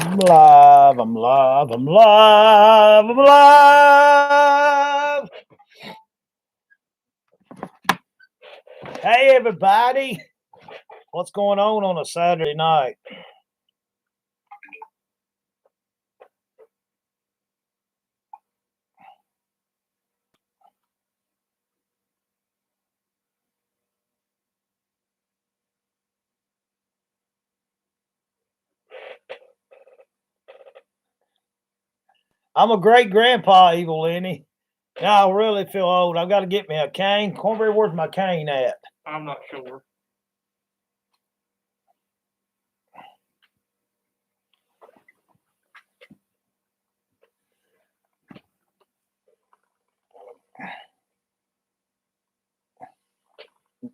I'm live. I'm live. I'm live. I'm live. Hey, everybody. What's going on a Saturday night? I'm a great grandpa, Evil Lenny. Now I really feel old. I've got to get me a cane. Cornbury, where's my cane at? I'm not sure.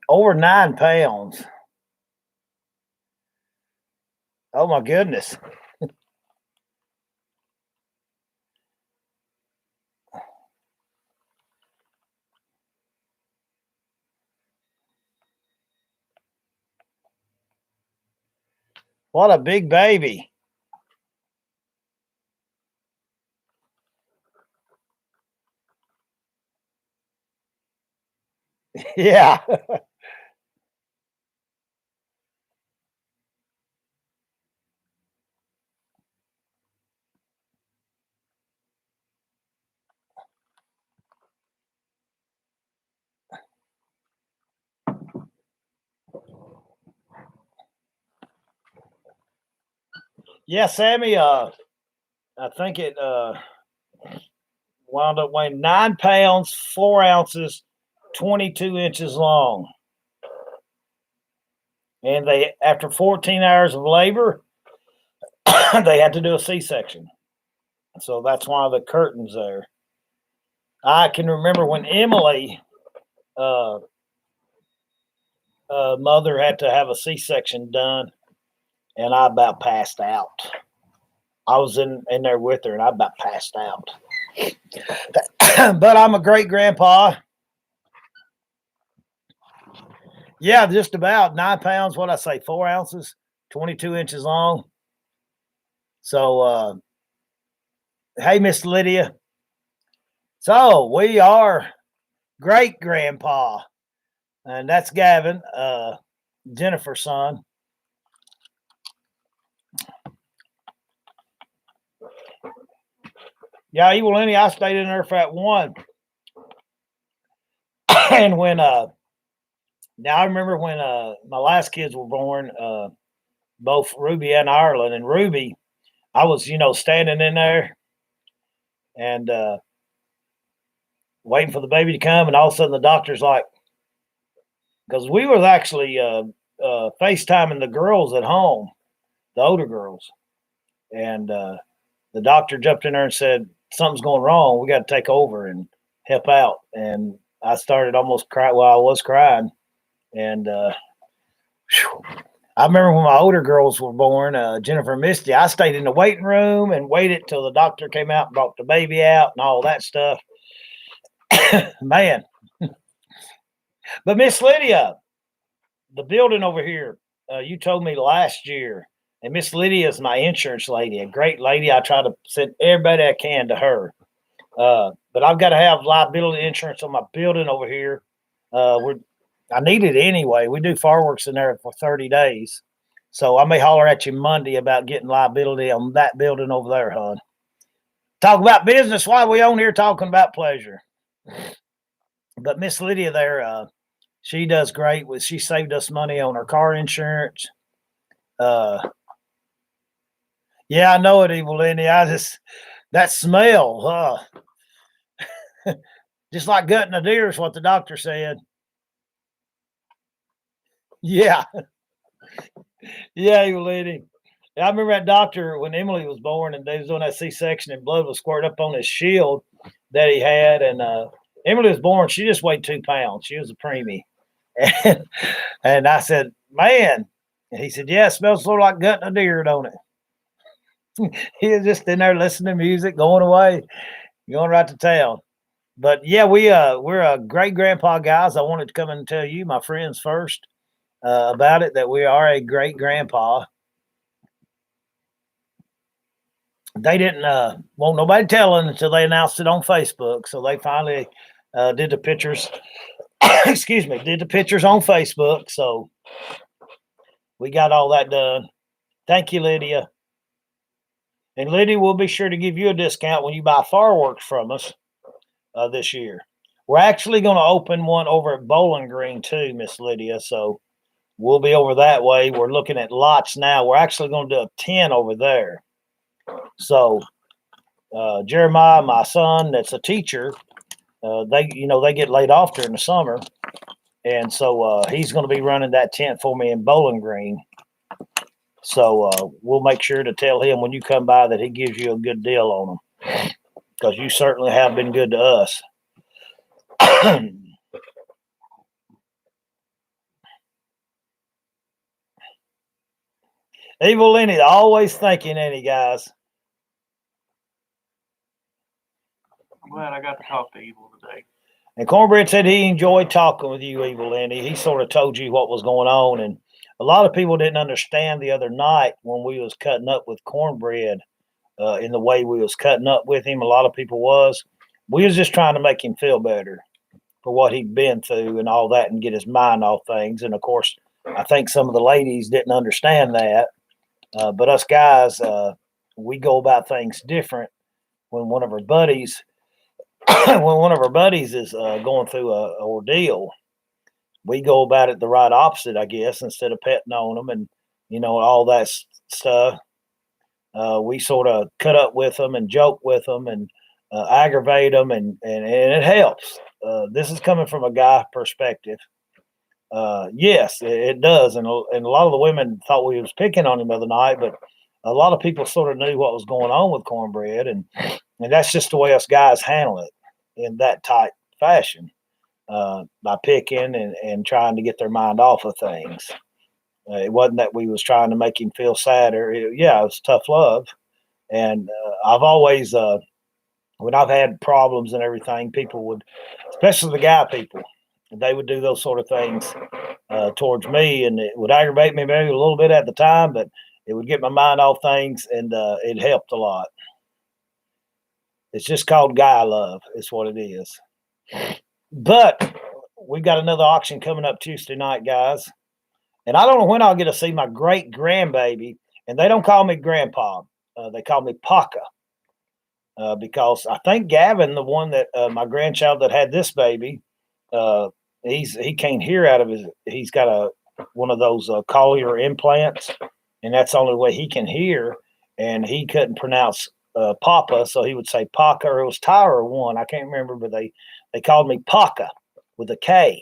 Over 9 pounds. Oh my goodness. What a big baby. Yeah. Yeah, Sammy, I think it wound up weighing 9 pounds, 4 ounces, 22 inches long. And they, after 14 hours of labor, they had to do a C-section. So that's why the curtain's there. I can remember when Emily, mother, had to have a C-section done, and I about passed out. I was in there with her, and I about passed out. But I'm a great grandpa. Yeah, just about 9 pounds. What I say, 4 ounces, 22 inches long. So, hey, Miss Lydia. So we are great grandpa, and that's Gavin, Jennifer's son. Yeah, Evil Lenny, I stayed in there for that one. And when now I remember when my last kids were born, both Ruby and Ireland. And Ruby, I was, standing in there and waiting for the baby to come, and all of a sudden the doctor's like, because we was actually FaceTiming the girls at home, the older girls, and the doctor jumped in there and said, something's going wrong. We got to take over and help out. And I started almost crying. Well, I was crying. And I remember when my older girls were born, Jennifer and Misty, I stayed in the waiting room and waited till the doctor came out and brought the baby out and all that stuff. Man. But Miss Lydia, the building over here, you told me last year, and Miss Lydia is my insurance lady, a great lady. I try to send everybody I can to her. But I've got to have liability insurance on my building over here. I need it anyway. We do fireworks in there for 30 days. So I may holler at you Monday about getting liability on that building over there, hon. Talk about business while we on here talking about pleasure. But Miss Lydia there, she does great. She saved us money on her car insurance. Yeah, I know it, Evil Lenny. That smell, just like gutting a deer is what the doctor said. Yeah. Yeah, Evil Lenny. I remember that doctor when Emily was born and they was doing that C-section and blood was squirting up on his shield that he had. And Emily was born, she just weighed 2 pounds. She was a preemie. And I said, man. And he said, yeah, it smells sort of like gutting a deer, don't it? He was just in there listening to music, going away, going right to town. But yeah, we're a great grandpa, guys. I wanted to come and tell you, my friends, first about it, that we are a great grandpa. they didn't want nobody telling until they announced it on Facebook. So they finally did the pictures. Excuse me, did the pictures on Facebook. So we got all that done. Thank you, Lydia. And Lydia will be sure to give you a discount when you buy fireworks from us this year. We're actually going to open one over at Bowling Green too, Miss Lydia. So we'll be over that way. We're looking at lots now. We're actually going to do a 10 over there. So Jeremiah, my son, that's a teacher, they get laid off during the summer, and so he's going to be running that tent for me in Bowling Green. So we'll make sure to tell him when you come by that he gives you a good deal on them, because you certainly have been good to us. Evil Lenny, always thinking any guys. I'm glad I got to talk to Evil today. And Cornbread said he enjoyed talking with you, Evil Lenny. He sort of told you what was going on, and a lot of people didn't understand the other night when we was cutting up with Cornbread in the way we was cutting up with him. A lot of people we was just trying to make him feel better for what he'd been through and all that, and get his mind off things. And of course, I think some of the ladies didn't understand that, but us guys, we go about things different when one of our buddies is going through a ordeal. We go about it the right opposite, I guess. Instead of petting on them and all that stuff, we sort of cut up with them and joke with them and aggravate them, and it helps. This is coming from a guy perspective. Yes, it does, and a lot of the women thought we was picking on him the other night, but a lot of people sort of knew what was going on with Cornbread, and that's just the way us guys handle it in that type fashion, by picking and trying to get their mind off of things. It wasn't that we was trying to make him feel sadder. It was tough love, and I've always when I've had problems and everything, people would, especially the guy people, they would do those sort of things towards me, and it would aggravate me maybe a little bit at the time, but it would get my mind off things, and it helped a lot. It's just called guy love. It's what it is. But we've got another auction coming up Tuesday night, guys. And I don't know when I'll get to see my great grandbaby. And they don't call me grandpa. They call me Paka. Because I think Gavin, the one that my grandchild that had this baby, he can't hear out of he's got one of those cochlear implants, and that's the only way he can hear. And he couldn't pronounce Papa, so he would say Paka, or it was Tyra one. I can't remember, but they called me Paka with a K,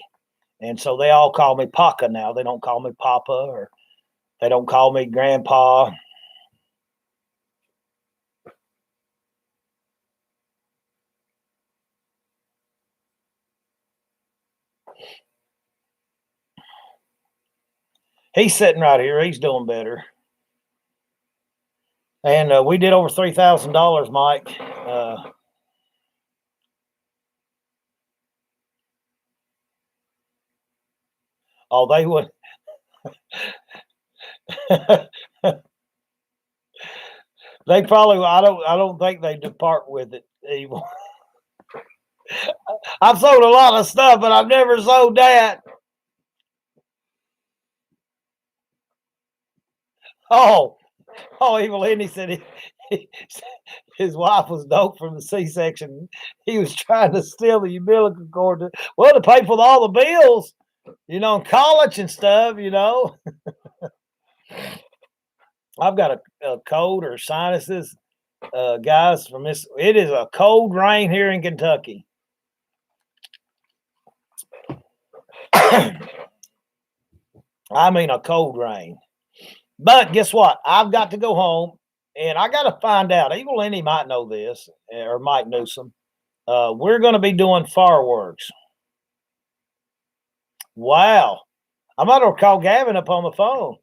and so they all call me Paka now. They don't call me Papa, or they don't call me Grandpa. He's sitting right here. He's doing better. And we did over $3,000, Mike. Oh, they would. They probably. I don't think they depart with it. Evil. I've sold a lot of stuff, but I've never sold that. Oh, Evil Henry said his wife was dope from the C-section. He was trying to steal the umbilical cord to pay for all the bills, college and stuff, I've got a cold or sinuses, guys, from this. It is a cold rain here in Kentucky. I mean, a cold rain. But guess what? I've got to go home, and I got to find out. Evil Lenny might know this, or Mike Newsom. We're going to be doing fireworks. Wow. I might have called Gavin up on the phone.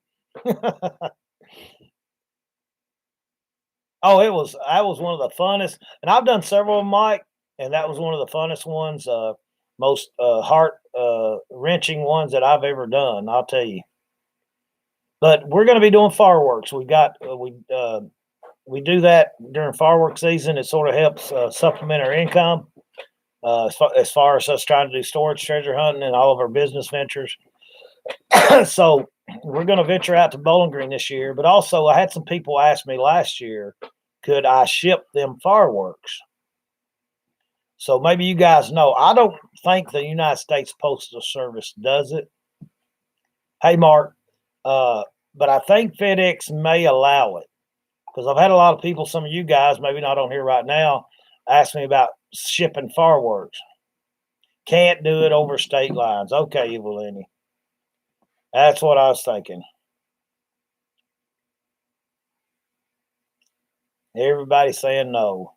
Oh, that was one of the funnest, and I've done several of them, Mike, and that was one of the funnest ones, most heart wrenching ones that I've ever done. I'll tell you. But we're going to be doing fireworks. We got we do that during fireworks season. It sort of helps supplement our income as far as us trying to do storage treasure hunting and all of our business ventures. So we're going to venture out to Bowling Green this year. But also, I had some people ask me last year, could I ship them fireworks? So maybe you guys know. I don't think the United States Postal Service does it. Hey, Mark. But I think FedEx may allow it because I've had a lot of people, some of you guys, maybe not on here right now, ask me about shipping fireworks. Can't do it over state lines. Okay, Evelyn. That's what I was thinking. Everybody's saying no.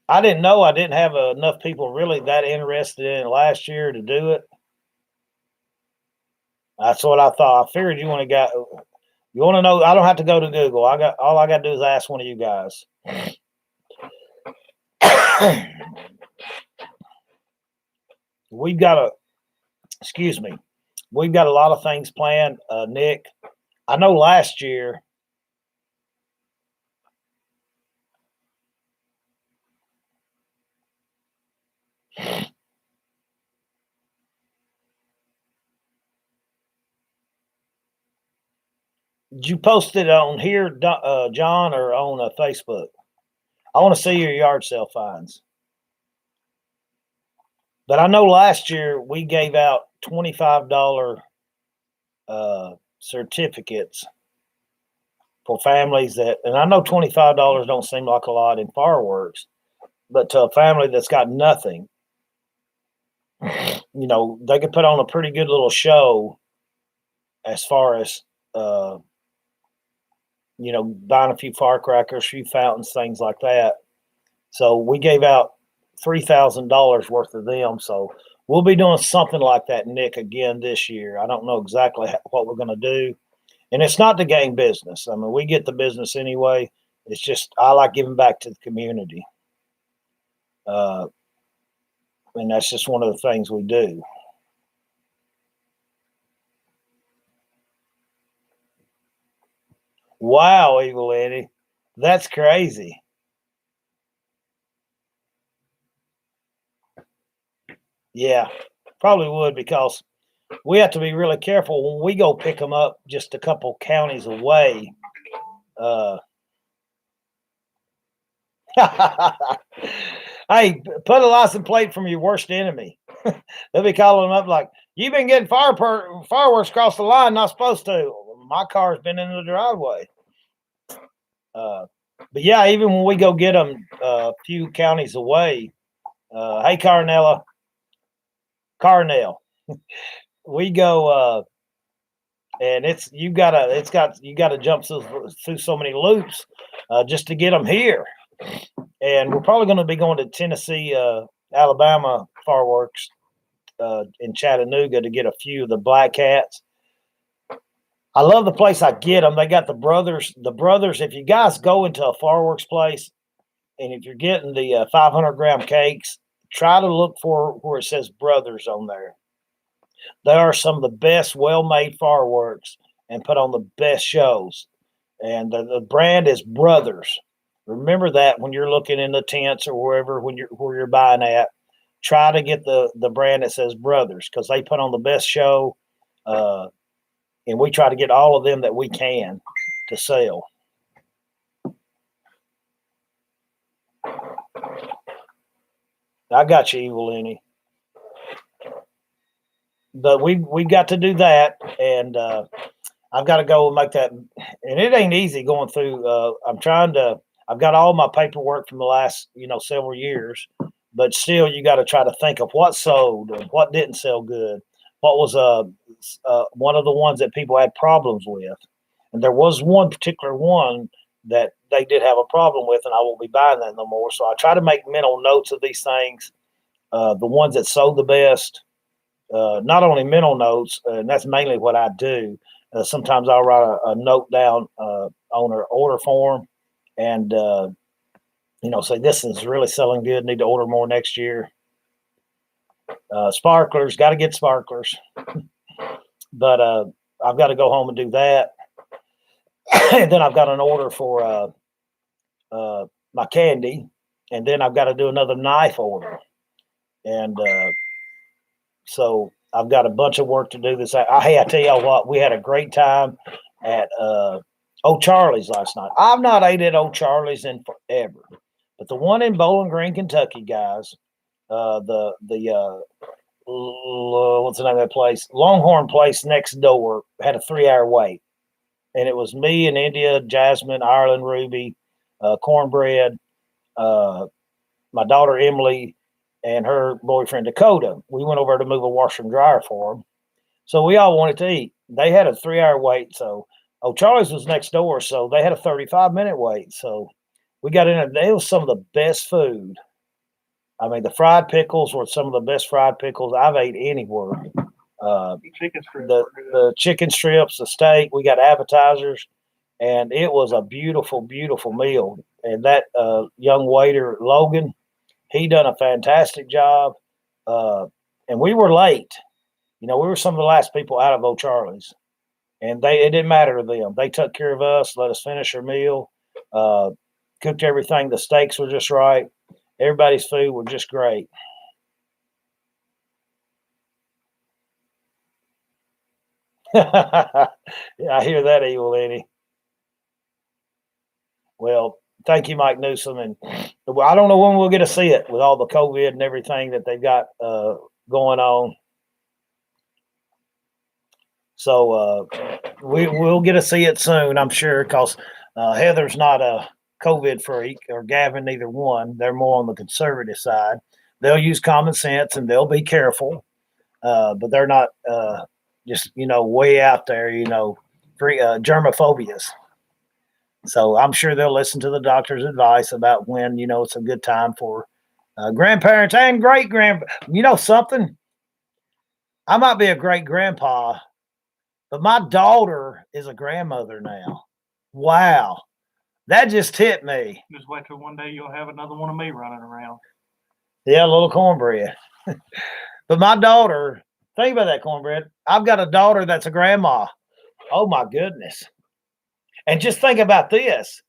I didn't know I didn't have enough people really that interested in it last year to do it. That's what I thought. I figured you want to know. I don't have to go to Google. All I got to do is ask one of you guys. We've got a lot of things planned, Nick. I know last year. Did you post it on here, John, or on Facebook? I want to see your yard sale finds. But I know last year we gave out $25 certificates for families and I know $25 don't seem like a lot in fireworks, but to a family that's got nothing, they could put on a pretty good little show as far as, buying a few firecrackers, a few fountains, things like that. So we gave out $3,000 worth of them. So we'll be doing something like that, Nick, again this year. I don't know exactly what we're going to do. And it's not to gain business. I mean, we get the business anyway. It's just I like giving back to the community. And that's just one of the things we do. Wow, Evil Eddie. That's crazy. Yeah, probably would because we have to be really careful when we go pick them up just a couple counties away. Hey, put a license plate from your worst enemy. They'll be calling them up like, you've been getting fireworks across the line, not supposed to. My car's been in the driveway. But yeah, even when we go get them a few counties away, hey, Carnell, we go and you gotta jump through so many loops just to get them here. And we're probably going to be going to Tennessee, Alabama fireworks in Chattanooga to get a few of the Black Cats. I love the place I get them. They got the brothers. If you guys go into a fireworks place and if you're getting the 500-gram cakes, try to look for where it says Brothers on there. They are some of the best well-made fireworks and put on the best shows. And the brand is Brothers. Remember that when you're looking in the tents or wherever where you're buying at, try to get the brand that says Brothers because they put on the best show. And we try to get all of them that we can to sell. I got you, Evil Lenny. But we got to do that, and I've got to go and make that. And it ain't easy going through. I've got all my paperwork from the last several years, but still you got to try to think of what sold and what didn't sell good. What was one of the ones that people had problems with, and there was one particular one that they did have a problem with, and I won't be buying that no more. So I try to make mental notes of these things, the ones that sold the best. Not only mental notes, and that's mainly what I do. Sometimes I'll write a note down on our order form, and say this is really selling good. Need to order more next year. Sparklers, got to get sparklers. But I've got to go home and do that. And then I've got an order for my candy, and then I've got to do another knife order, and so I've got a bunch of work to do this. Hey, I tell y'all what, we had a great time at Old Charlie's last night. I've not ate at Old Charlie's in forever, but the one in Bowling Green, Kentucky, guys, what's the name of that place? Longhorn Place next door had a 3-hour wait, and it was me and India, Jasmine, Ireland, Ruby, Cornbread, my daughter Emily, and her boyfriend Dakota. We went over to move a washer and dryer for them. So we all wanted to eat. They had a 3-hour wait. So, Charlie's was next door. So they had a 35-minute wait. So we got in there. It was some of the best food. I mean, the fried pickles were some of the best fried pickles I've ate anywhere. Chicken strips. The chicken strips, the steak, we got appetizers, and it was a beautiful, beautiful meal. And that young waiter, Logan, he done a fantastic job. And we were late. We were some of the last people out of Old Charlie's. And it didn't matter to them. They took care of us, let us finish our meal, cooked everything. The steaks were just right. Everybody's food was just great. Yeah, I hear that, Evil Eddie. Well, thank you, Mike Newsom. And I don't know when we'll get to see it with all the COVID and everything that they've got going on. So we'll get to see it soon, I'm sure, because Heather's not a COVID freak, or Gavin, neither one. They're more on the conservative side. They'll use common sense and they'll be careful, but they're not just, way out there, free germophobias. So I'm sure they'll listen to the doctor's advice about when, it's a good time for grandparents and great-grandparents. Something? I might be a great-grandpa, but my daughter is a grandmother now. Wow. That just hit me. Just wait till one day you'll have another one of me running around. Yeah, a little cornbread. But my daughter, think about that, Cornbread. I've got a daughter that's a grandma. Oh, my goodness. And just think about this,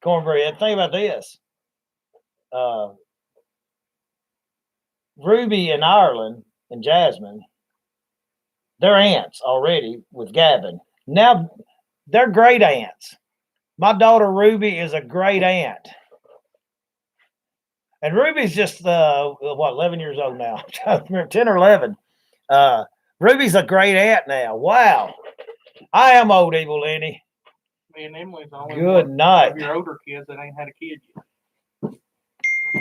Cornbread. Think about this. Ruby and Ireland and Jasmine, they're aunts already with Gavin. Now they're great aunts. My daughter Ruby is a great aunt. And Ruby's just, 11 years old now. 10 or 11. Ruby's a great aunt now. Wow. I am old, Evil Lenny. Me and Emily's the only Good one night. of your older kids that ain't had a kid yet.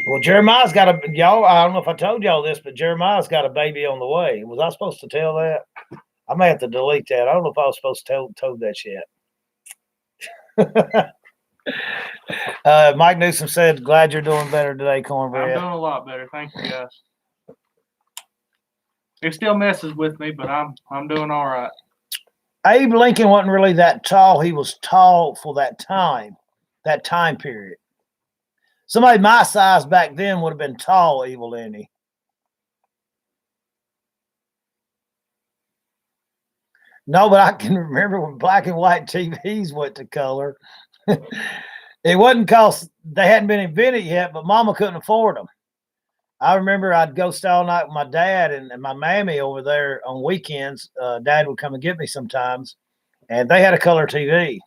Well, Jeremiah's got y'all, I don't know if I told y'all this, but Jeremiah's got a baby on the way. Was I supposed to tell that? I may have to delete that. I don't know if I was supposed to told that yet. Mike Newsom said, glad you're doing better today, Cornbread. I'm doing a lot better. Thank you, guys. It still messes with me, but I'm doing all right. Abe Lincoln wasn't really that tall. He was tall for that time period. Somebody my size back then would have been tall, Evil Lenny. No, but I can remember when black and white TVs went to color. It wasn't because they hadn't been invented yet, but Mama couldn't afford them. I remember I'd go stay all night with my dad and my mammy over there on weekends. Dad would come and get me sometimes, and they had a color TV,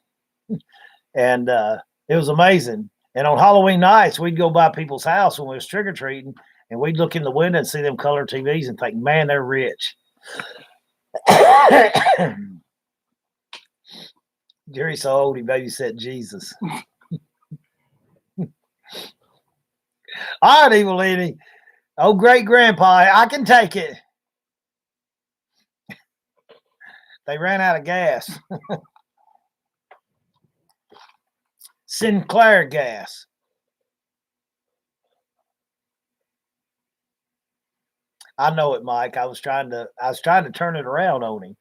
and it was amazing. And on Halloween nights, we'd go by people's house when we was trick or treating, and we'd look in the window and see them color TVs and think, "Man, they're rich." Jerry's so old he babysat Jesus. All right, Evil Lenny. Oh, great grandpa, I can take it. They ran out of gas. Sinclair gas. I know it, Mike. I was trying to turn it around on him.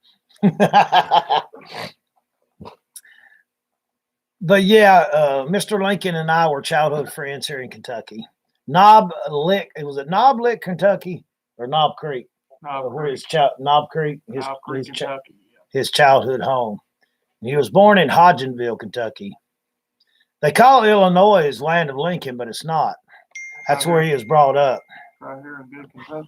But yeah, Mr. Lincoln and I were childhood friends here in Kentucky. Knob Lick, was it Knob Lick, Kentucky, or Knob Creek? Knob Where Creek. Knob Creek, Knob Creek, Kentucky. his childhood home. He was born in Hodgenville, Kentucky. They call Illinois land of Lincoln, but it's not. That's where he was brought up. Right here in good Kentucky.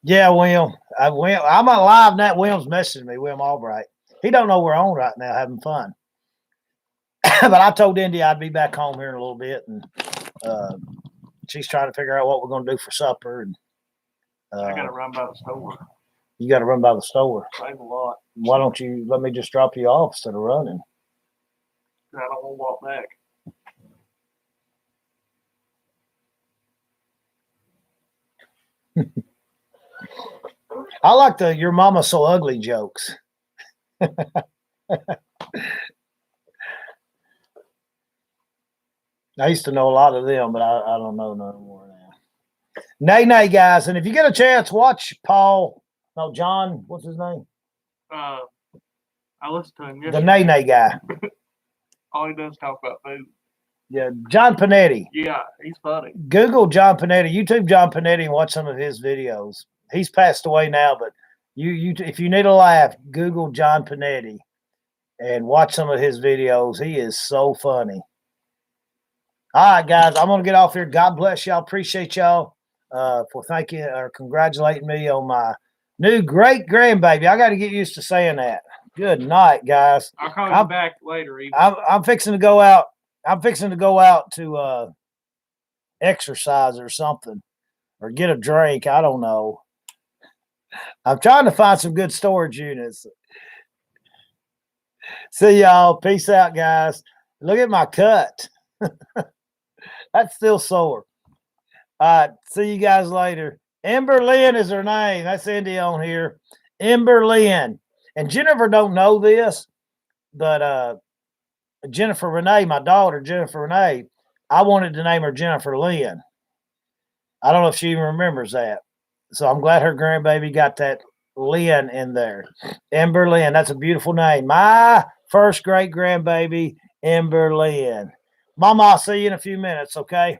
Yeah, William. I'm alive now. William's messaging me, William Albright. He don't know we're on right now, having fun. But I told Indy I'd be back home here in a little bit, and she's trying to figure out what we're going to do for supper. And I got to run by the store. You got to run by the store. Save a lot. Why don't you let me just drop you off instead of running? I don't want to walk back. I like the "your mama so ugly" jokes. I used to know a lot of them, but I don't know no more now. Nay, guys, and if you get a chance, watch John, what's his name? I listened to him The yesterday. Nay guy. All he does is talk about food. Yeah, John Panetti. Yeah, he's funny. Google John Panetti, YouTube John Panetti, and watch some of his videos. He's passed away now, but you if you need a laugh, Google John Panetti and watch some of his videos. He is so funny. All right, guys, I'm gonna get off here. God bless y'all. Appreciate y'all for thanking or congratulating me on my new great grandbaby. I got to get used to saying that. Good night, guys. I'll call you back later. Even. I'm fixing to go out. I'm fixing to go out to exercise or something, or get a drink. I don't know. I'm trying to find some good storage units. See y'all. Peace out, guys. Look at my cut. That's still sore. All right. See you guys later. Ember Lynn is her name. That's Indy on here. Ember Lynn. And Jennifer don't know this, but Jennifer Renee, my daughter, Jennifer Renee, I wanted to name her Jennifer Lynn. I don't know if she even remembers that. So I'm glad her grandbaby got that Lynn in there. Ember Lynn. That's a beautiful name. My first great grandbaby, Ember Lynn. Mama, I'll see you in a few minutes, okay?